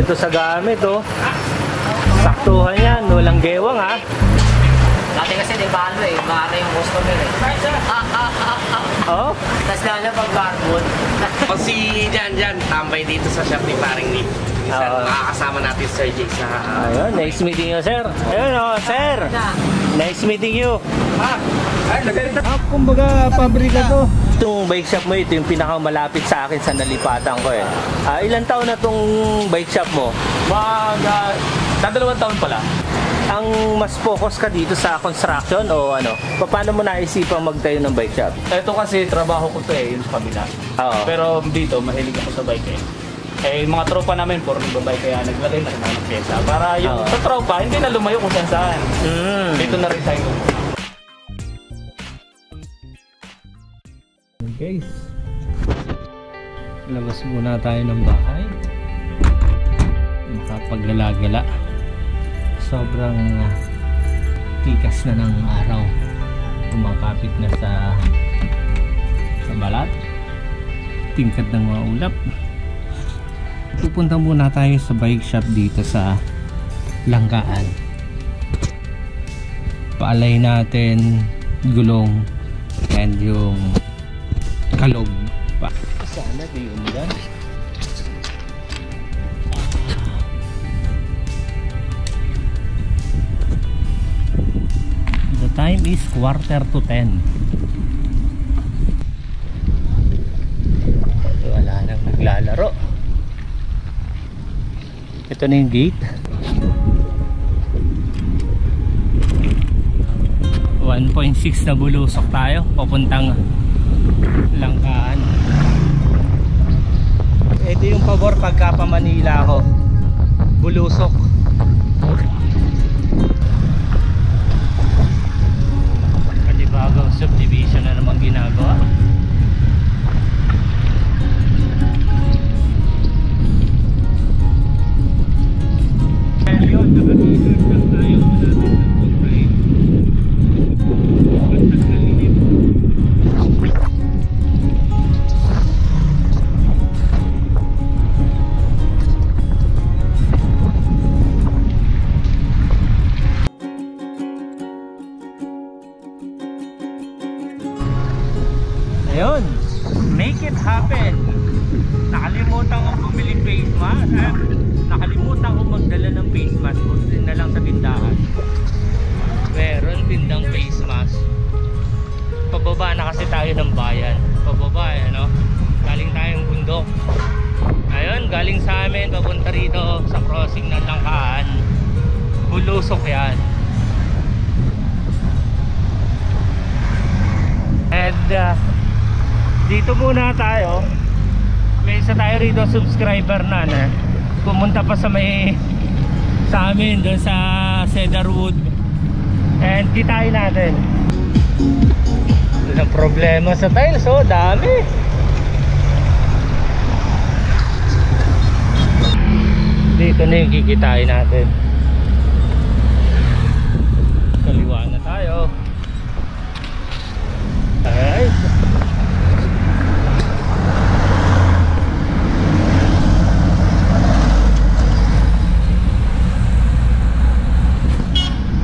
Kompleto sa gamit, oh. Saktuhan yan, walang gewang, ha. Dati kasi di ba ano eh, maara yung customer eh. Oh? Tapos lalo pag carbon. O si Jan tambay dito sa shop ni Paring Nick. Makakasama natin Sir Jay sa... Ayun, nice meeting you, sir. Ayun, oh, sir. Nice meeting you. Kumbaga, pabrika to. Itong bike shop mo, ito yung pinakamalapit sa akin sa nalipatan ko eh. Ilan taon na itong bike shop mo? Dadalawang taon pala. Ang mas focus ka dito sa construction o ano? Paano mo naisipang magtayo ng bike shop? Ito kasi trabaho ko to eh, yung sa kabila. Oo. Pero dito, mahilig ako sa bike eh. Yung mga tropa namin, puro nagbabike kaya naglagay na rin ng pyesa. Para yung sa tropa, hindi na lumayo kung saan. Dito na rin tayo. Guys, labas muna tayo ng bahay. Makapagala-gala. Sobrang tikas na ng araw. Kumakapit na sa balat. Tingkad ng mga ulap. Pupunta muna tayo sa bike shop dito sa Langkaan. Paalay natin gulong and yung kalog pa. Sana di umulan. The time is 9:45. Wala nang naglalaro. Ito na yung gate. 1.6 na bulusok tayo papuntang Langkaan. Ito yung pabor pagka pa Manila ako, bulusok. Panibagong subdivision na naman ginagawa. Yun, nakatulog lang tayo. Ayun, make it happen. Nakalimutan ko bumili face mask. Nakalimutan ko magdala ng face mask. Buti na lang sa tindahan. Meron tindang face mask. Pababa na kasi tayo ng bayan. Pababa, ano? Galing tayong bundok. Ayun, galing sa amin papunta rito sa crossing ng Langkaan. Bulusok yan. And dito muna tayo. May isa tayo rito subscriber na pumunta pa sa amin doon sa Cedarwood. And kitain natin. Walang problema sa tiles, oh, dami. Dito na yung kikitain natin. Kaliwa na tayo. Alright.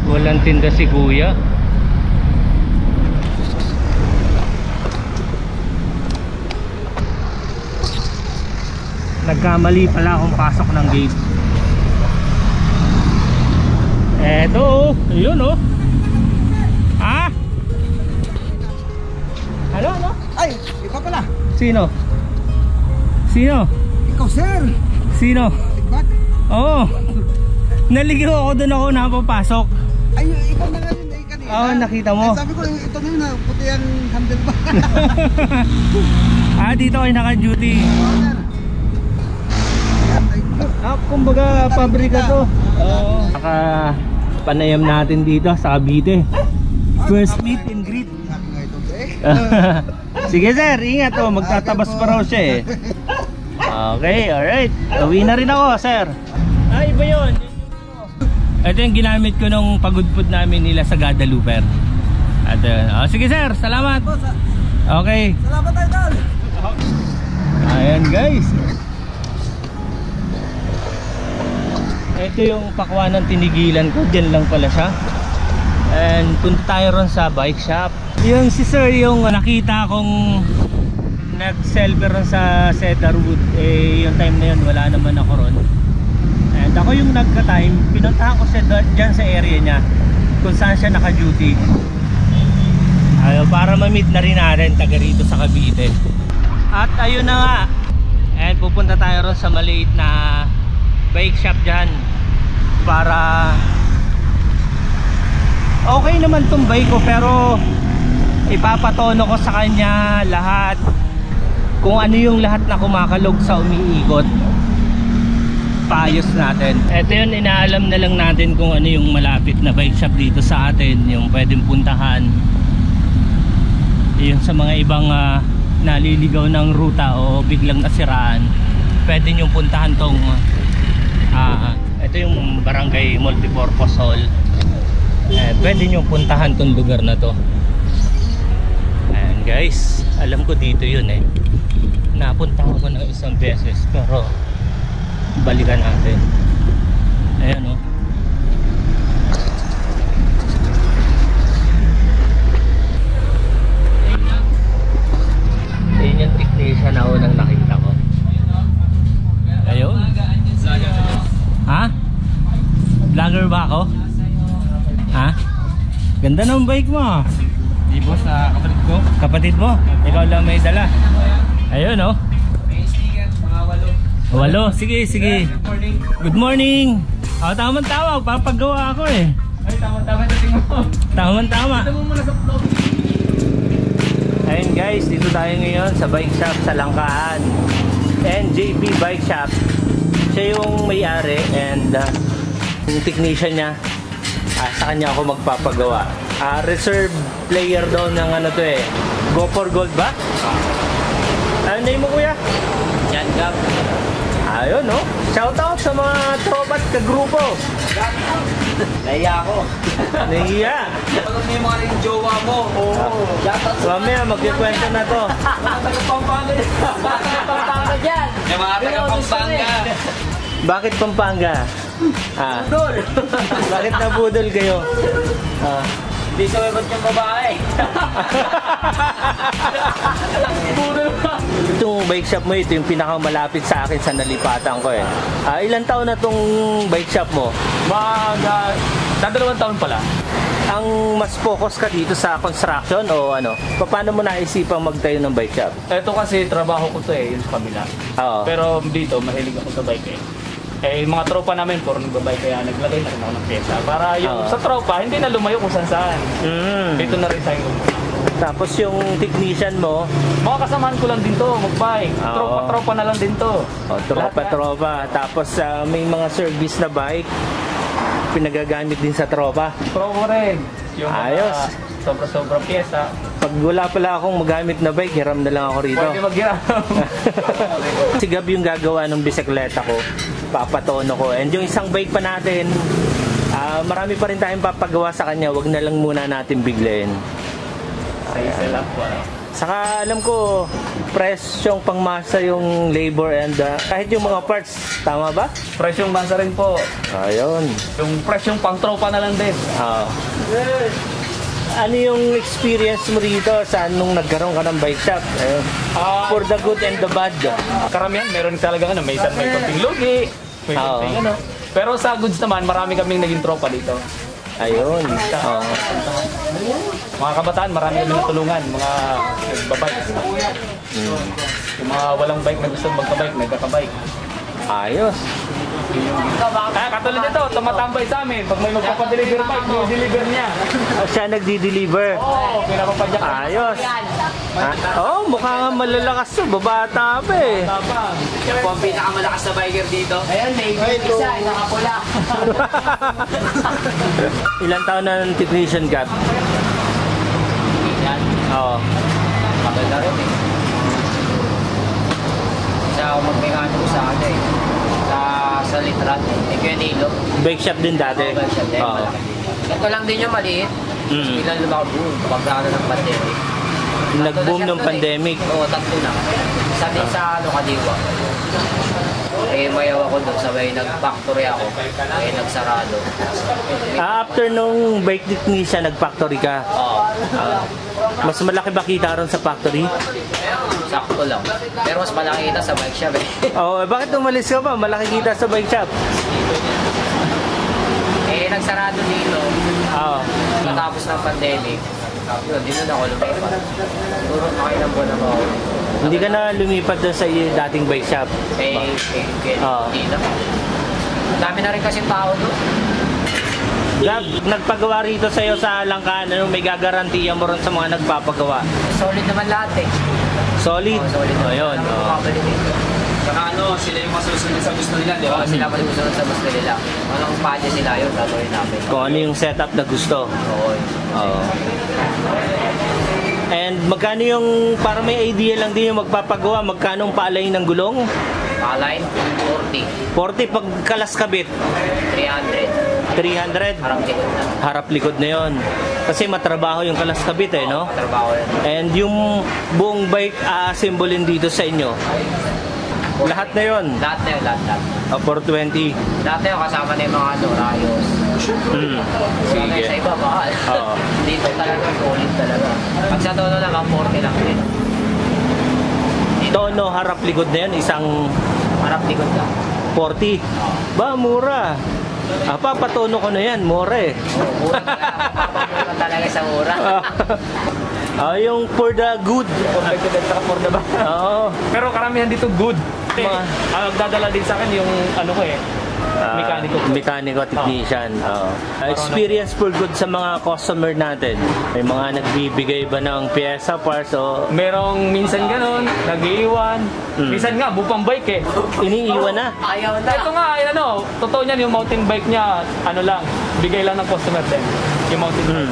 Walang tinda si Kuya. Nagkamali pala akong pasok ng gate. Eto, yun oh. Ha? Ano? Ay, ikaw pala. Sino? Ikaw, sir. Sino? Ba't? Oo. Naligaw ako doon ako napapasok. Ay, ikaw na nga yun kanina. Oo, nakita mo. Ay, sabi ko, ito na yun, puti ang handle ba? Dito kayo naka-duty. Ay, Kumbaga, pabrika to. Oo. Panayam natin dito sa Cavite. First meet and greet. sabi nga ito, eh. Sige sir, ingat oh, magtatabas pa raw siya eh. Okay, alright. Uwi na rin ako sir. Iba yun. Ito yung ginamit ko nung pagudpud namin nila sa Guadalupe. At, sige sir, salamat. Okay. Salamat tayo, Tol. Ayan guys. ito yung pakwan ng tinigilan ko. Diyan lang pala siya. And punta tayo ron sa bike shop. Yun si sir yung nakita kong nag-selfie ron sa Cedarwood. Eh yung time na yun wala naman ako ron. And ako yung nagka-time, pinuntahan ko siya dyan sa area niya kung saan siya naka-duty. Para ma-meet na rin natin taga rito sa Cavite. At ayun na nga. And pupunta tayo ron sa maliit na bike shop dyan para okay naman tong bike ko, pero ipapatono ko sa kanya lahat kung ano yung lahat na kumakalog sa umiikot. Paayos natin. Ito yun, inaalam na lang natin kung ano yung malapit na bike shop dito sa atin, yung pwedeng puntahan. Yung sa mga ibang naliligaw ng ruta o biglang nasiraan, pwede nyo puntahan tong ito yung Barangay Multipurpose Hall. Pwede nyo puntahan tong lugar na to. Ayan guys, alam ko dito yun eh. Napunta ko na isang beses, pero balikan natin. Ayan o. Ayan yung technician na unang nakita ko. Ayun. Ha? Vlogger ba ako? Ha? Ganda ng bike mo. Di boss, kapatid ko. Kapatid mo? Ikaw lang may dala. Ayun oh. May sticker, mga 8. 8. Sige, sige. Good morning. Good morning. Tama-tama. Papagawa ako eh. Ay, tama-tama ito tingnan mo. Tama-tama. Ito mo muna sa vlog. Ayun guys, dito tayo ngayon sa bike shop sa Langkaan. NJP Bike Shop. Siya yung may-ari and yung technician niya. Sa kanya ako magpapagawa. Reserve player daw ng ano to eh. Go for Gold ba? Ano name mo kuya? Yan, Gab. Ayun no. Shout out sa mga tropat kagrupo. Naiya ako. Nahiya. Pag may mga rin jowa mo. Oo. Mamaya magkikwento na to. Pampanga dyan. Yung mga taga-Pampanga. Bakit Pampanga? Budol. Bakit nabudol kayo? Hindi sa webot yung babae. Budol ka. Itong bike shop mo, ito yung pinakamalapit sa akin sa nalipatan ko eh. Ilang taon na tong bike shop mo? Dadalawang taon pala. Ang mas focus ka dito sa construction o ano? Paano mo naisipang magtayo ng bike shop? Ito kasi trabaho ko to eh, yung sa kabila. Oo. Pero dito, mahilig ako sa bike eh. Eh, mga tropa namin, puro nagbabike kaya naglagay na rin ako ng pyesa. Para yung Oo. sa tropa, hindi na lumayo kung saan saan. Dito na rin tayo. Tapos yung technician mo, Mga kasamahan ko lang din to, magbike. Oo. Tropa-tropa na lang din to. tropa-tropa. Tapos may mga service na bike, pinagagamit din sa tropa. Tropa rin. Yung Ayos. Sobra-sobra pyesa. Pag wala pala akong magamit na bike, hiram na lang ako rito. Pwede mag-hiram. Si Gab yung gagawa ng bisikleta ko, papatono ko. And yung isang bike pa natin, marami pa rin tayong papagawa sa kanya, wag na lang muna natin biglayin. Sa isa lang po. Saka alam ko, presyong pangmasa yung labor and kahit yung mga parts, tama ba? Presyong masa rin po. Ayun. Yung presyong pang tropa na lang din. Ano yung experience mo dito sa nung nagkaroon ka ng bike shop? Ayun. For the good and the bad. Karamihan, meron talaga ano, may konting lugi, may Oo. konting ano. Pero sa goods naman, marami kaming naging tropa dito. Ayun. Mga kabataan, marami kami natulungan, mga nagbabike. Yung mga walang bike na gusto magka-bike, nagkaka-bike. Ayos. Kaya katulad nito, tumatambay sa amin. Pag may magpapadeliver bike, i-deliver niya. Siya nagdi-deliver. Oo, pinapapadyak. Ayos. Mukha nga malalakas to. Babata pa eh. Tapang. Yan po ang pinakamalakas na biker dito. Ayun, may isa, nakapula. Ilang taon na ng technician ka? Yan, Oo. maganda rin eh. Isa ako magmekaniko sa ano eh. Sa Litran, Equinilo. Bike shop din dati. Oo. Ito lang din yung maliit. Ilan lang ako boom, pagkakaroon ng pandemic. Nag-boom ng pandemic. Oo, tatlo na. Isa din sa Kadiwa. Eh, mayaw ako doon, sabay nag-factory ako. Eh, nagsarado. After nung bike technician, nag-factory ka. Oo. Mas malaki ba kita ron sa factory? Sakto lang. Pero mas malaki kita sa bike shop eh. Oh, bakit umalis ka ba? Malaki kita sa bike shop. Eh, nagsarado dito. Oo. Matapos ng pandemic. Yun, dito na ako lumipat. Siguro nakailang buwan na ba ako. Hindi ka na lumipat doon sa dating bike shop. Oo. Dito. Dami na rin kasi tao doon. Gab, nagpagawa rito sa'yo sa Langkaan, ano, may gagarantiya mo ron sa mga nagpapagawa. Solid naman lahat eh. Solid? Solid naman. Ayun. Walang makabalik eh. Saka ano, sila yung masusunod sa gusto nila, di ba? Oo, sila masusunod sa gusto nila. Anong padya sila yun, gagawin namin. Kung ano yung setup na gusto. Oo. Oo. And magkano yung, para may idea lang din yung magpapagawa, magkano ang paalay ng gulong? Paline, 40. 40 pag kalas kabit. 300. 300. Harap likod na. Harap likod na yon. Kasi matrabaho yung kalas kabit eh, no? Trabaho yan. And yung buong bike assemblin dito sa inyo, lahat na yon. Lahat na yun, lahat. 420. Lahat na yun, kasama na yung mga ano, rayos. Sige. Sige. Sa iba, mahal. Oo. Dito talaga, solid talaga. Pag sa tono naman, 40 lang din. Tono harap likod na yun, isang Harap likod lang. 40. Ba, mura. Papatono ko na yan, mura eh. Mura talaga. Talaga sa mura. Yung for the good. For the bad. Oo. Pero karamihan dito good. Mga- Nagdadala din sa akin yung ano ko eh. Mekaniko. Mekaniko, technician. Oo. Experience for good sa mga customer natin. May mga nagbibigay ba ng pyesa, parts, o Merong minsan ganun, nag-iiwan. Minsan nga, bupang bike eh. iniiwan na. Ayaw na. Ito nga, ay ano, totoo niyan yung mountain bike niya, ano lang, bigay lang ng customer din. Yung mountain bike.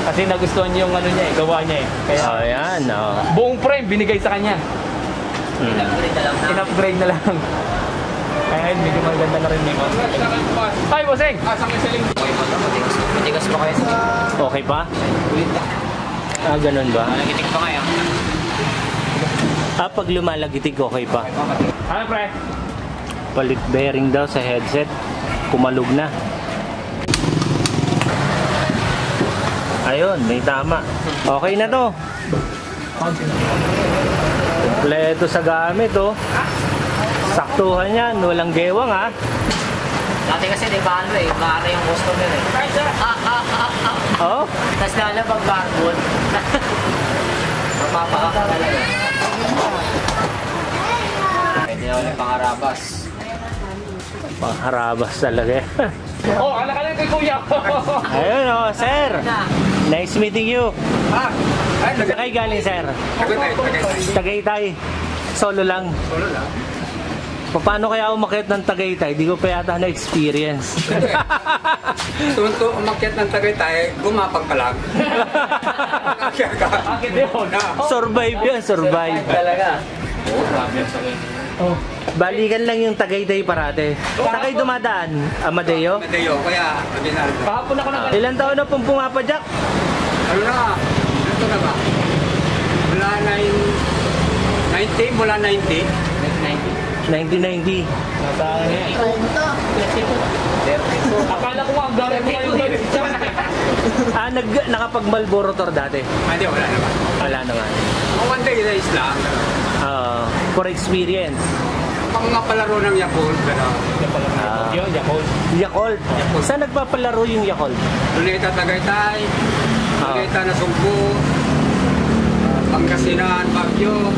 Kasi nagustuhan niya yung ano niya eh, gawa niya eh. Kaya Ayan, oo. buong frame binigay sa kanya. Pinag-grade na lang na. In-upgrade na lang. Kaya yun, medyo maganda na rin yung mountain bike. Ay, bossing! Matigas pa kayo. Okay pa? Ganun ba? Malagitik pa kayo. Pag lumalagitig, okay pa. Ano pre? Palit bearing daw sa headset. Kumalog na. Ayun, may tama. Okay na to. Kompleto sa gamit, oh. Saktuhan yan, walang gewang, ha. Dati kasi di ba ano eh, maara yung customer eh. Oh, Tapos lalo pag barbon. Mapapaka talaga. Pwede na ulit pangarabas. pangharabas talaga. Oh, alakalan kay kuya! Ayun, oh, sir. Nice meeting you. Saan kayo galing, sir? Tagaytay. Solo lang. Paano kaya umakyat ng Tagaytay? Di ko pa yata na-experience. Tunto umakyat ng Tagaytay, gumapang ka lang. Bakit yun? Survive yan, survive. Talaga. Oh. Balikan lang yung Tagaytay parate. Saan kayo dumadaan? Amadeo? Mateo, kaya ordinaryo. Kahapon ako nag- Ilan taon na pong pumapadyak? Ano na? Ito na ba? Mula 90, mula 90. 1990. Nasa ano yan? Akala ko nga, gari mo kayo guys. Nakapag-Marlboro tour dati? Hindi, wala naman. Wala naman. Mga one day days lang. For experience. Mga palaro ng Yakult. Yun, Yakult. Yakult. Saan nagpapalaro yung Yakult? Luneta Tagaytay, Luneta na Sugbo, Pangasinan, Baguio.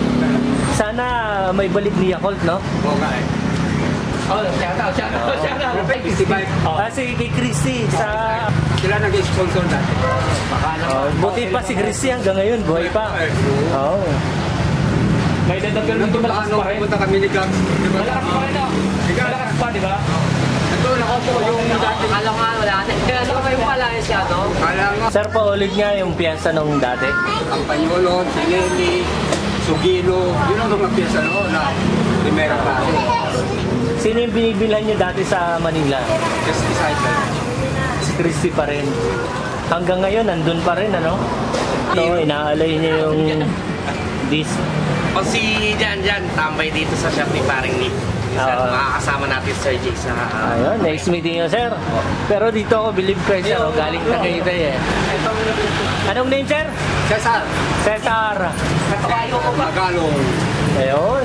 Sana may balik ni Yakult, no? Boga eh. Oh, shout out. Si kay Christy sa... Sila nag-sponsor dati. buti pa si Christy hanggang ngayon, buhay pa. Oo. May dadapil dito malakas Ano, pa rin. pupunta kami ni Gags. Malakas pa rin, no? Malakas pa, di ba? Ito, nakaupo yung dating. Akala ko nga wala na. Kaya ano kayo malayos ka, no? Kala nga, Sir, paulit nga yung piyesa nung dati. ang Panyolon, Sineli, Sugilo, yun ang mga pyesa noon na primera klase. Sino yung binibilhan nyo dati sa Manila? Just cycle. Si Christy pa rin. Hanggang ngayon, nandun pa rin, ano? No, inaalay niya yung disc. Pag si Jan tambay dito sa shop ni paring Nick. Minsan Oo. makakasama natin si Sir Jake sa... Ayun, next meeting yun, sir. Pero dito ako believe ko, sir. Oh, galing Tagaytay eh. Anong name, sir? Cesar, Cesar. Katukayo ko pa. Tagalog. Ayun.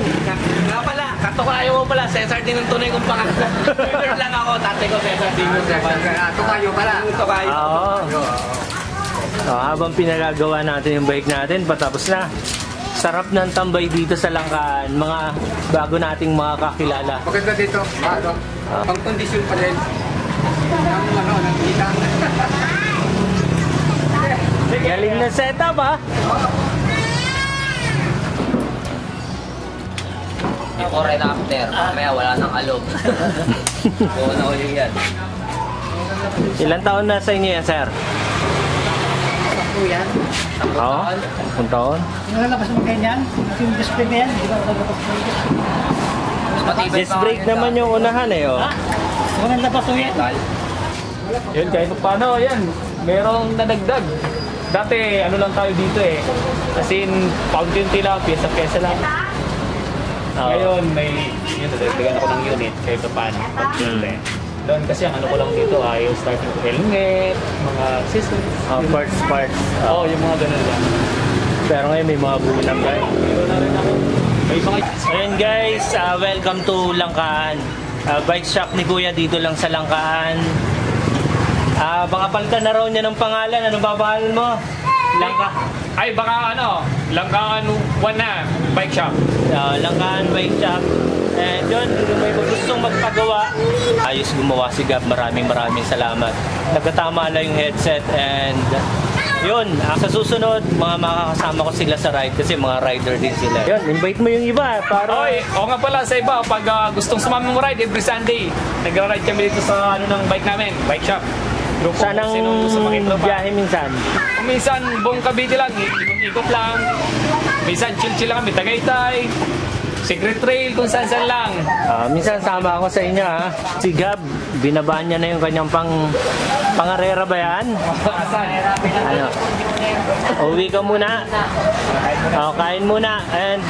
Nga pala, katukayo ko pala. Cesar din ang tunay kong pangalan. Junior lang ako. Tatay ko Cesar din yung Cesar, ito kayo pala. Katukayo. Oo. So, habang pinagagawa natin yung bike natin, patapos na. Sarap ng tambay dito sa Langkaan, mga bago nating mga kakilala. Maganda dito. Pang kondisyon pa rin. Ng kitang. Galing na setup ha. Before and after, mamaya wala nang alog. Oo na uli yan. Ilang taon na sa inyo yan, sir? Sakto yan. Oo. 10 taon. Yung lalabas mo ganyan, at yung display na yan, di ba lalabas mo yung display? Matibay Disc brake naman yung unahan eh. Oh. Kung nalabas mo yan, Yun, kahit paano, yan. Merong nadagdag. Dati, ano lang tayo dito eh. As in, paunti-unti lang, pyesa-pyesa lang. Ngayon, may, yun, nadagdagan ako ng unit, kahit paano. Paunti-unti. Doon kasi ang ano ko lang dito, yung starting helmet, mga systems. Parts. Oo, yung mga ganun lang. Pero ngayon may mga bulang guys. Meron na rin ako. May mga... Ayun guys, welcome to Langkaan. Bike shop ni Kuya dito lang sa Langkaan. Baka palitan na raw niya ng pangalan. Ano ba pangalan mo? Langka. Ay, baka ano, Langkaan 1 na, bike shop. Langkaan Bike Shop. And yun, kung may gustong magpagawa, ayos gumawa si Gab. Maraming salamat. Nagkatama na yung headset and yun, sa susunod, mga makakasama ko sila sa ride kasi mga rider din sila. Yun, invite mo yung iba para... Oy, o nga pala sa iba, pag gustong sumama ng ride every Sunday, nagra-ride kami dito sa ano ng bike namin, bike shop. Grupo, Sanang sinong gusto makitropa. biyahe minsan. Kung minsan, buong Cavite lang, ikot lang. Minsan, chill lang kami, Tagaytay, Secret Trail, kung saan lang. Minsan sama ako sa inyo ha. Si Gab, binabaan niya na yung kanyang pangarera ba yan? Ano? Uwi ka muna. Kain muna. And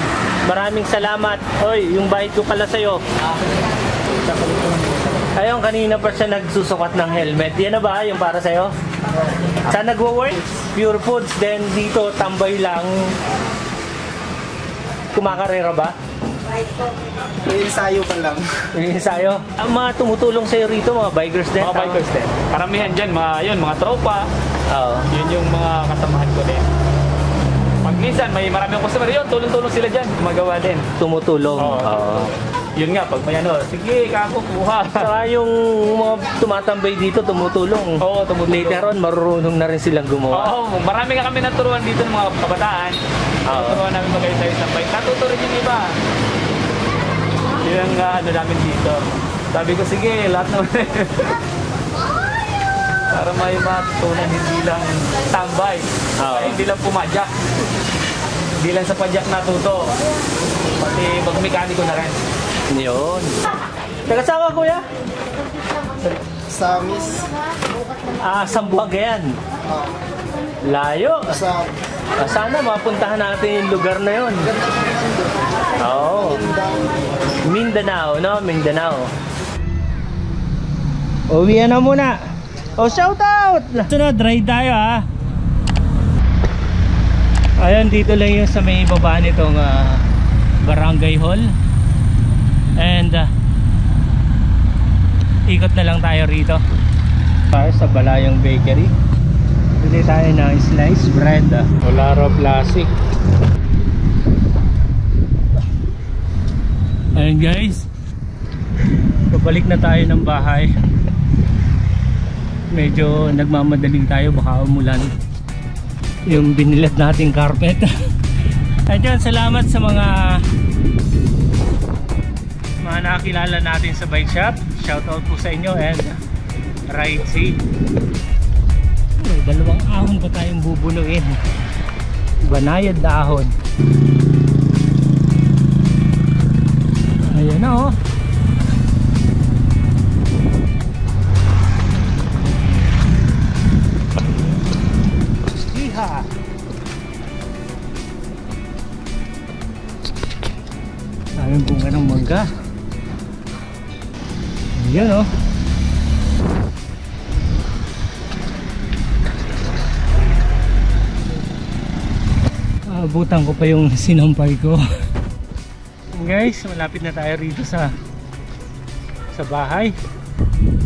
maraming salamat. Oy, yung bayad ko pala sa'yo. Ayun, kanina pa siya nagsusukat ng helmet. Yan na ba yung para sa'yo? Saan nagwo-work? Pure Foods. Then dito, tambay lang. Kumakarera ba? ensayo pa lang. Yung ensayo. Ang mga tumutulong sa'yo rito, mga bikers din. Mga bikers din. Karamihan dyan, mga tropa. Oo. Yun yung mga kasamahan ko din. Pag minsan, may marami akong customer, yun, tulong-tulong sila dyan, gumagawa din. Tumutulong. Oo. Oo. Yun nga, pag may ano, sige, kako, kuha. Saka yung mga tumatambay dito, tumutulong. Oo, tumutulong. Later on, marunong na rin silang gumawa. Oo, marami nga kami naturuan dito ng mga kabataan. Naturuan namin magayos sa bike. Natuto rin yung iba. Yun ang ano namin dito. Sabi ko, sige, lahat naman. Para may matutunan, hindi lang tambay. Hindi lang pumadyak. Hindi lang sa padyak natuto. Pati mag-mekaniko na rin. Yun. Taga saan ka, kuya? Sa Miss, Sambuanga yan. Layo. sa Sana mapuntahan natin yung lugar na yun. Oo. Mindanao, no? Mindanao. Uwi na muna. Shout out! Sunod, ride tayo ha. Ayan, dito lang yung sa may baba nitong barangay hall. And ikot na lang tayo rito. Tayo sa Balayang Bakery. Bili tayo ng sliced bread. Olaro Classic. Ayan guys, pabalik na tayo ng bahay. Medyo nagmamadaling tayo, baka umulan yung binilat nating carpet. Ayun, salamat sa mga nakilala natin sa bike shop. Shout out po sa inyo and ride safe. May dalawang ahon pa tayong bubunuin. Banayad na ahon. Ayan na oh. Iha. Daming bunga ng mangga. Yun oh. Abutan ko pa yung sinampay ko. Guys, malapit na tayo rito sa bahay.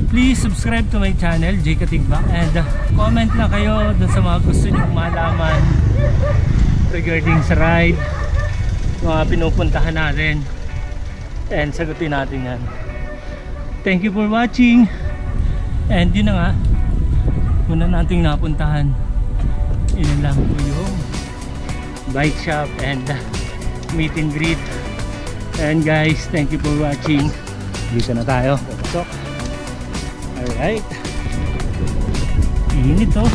Please subscribe to my channel, Jay Katigbak, and comment lang kayo dun sa mga gusto nyo malaman regarding sa ride, mga pinupuntahan natin, and sagutin natin yan. Thank you for watching, and yun na nga, muna nating napuntahan, yun lang po yung bike shop and meet and greet. And guys, thank you for watching. Dito na tayo. Alright. Init oh.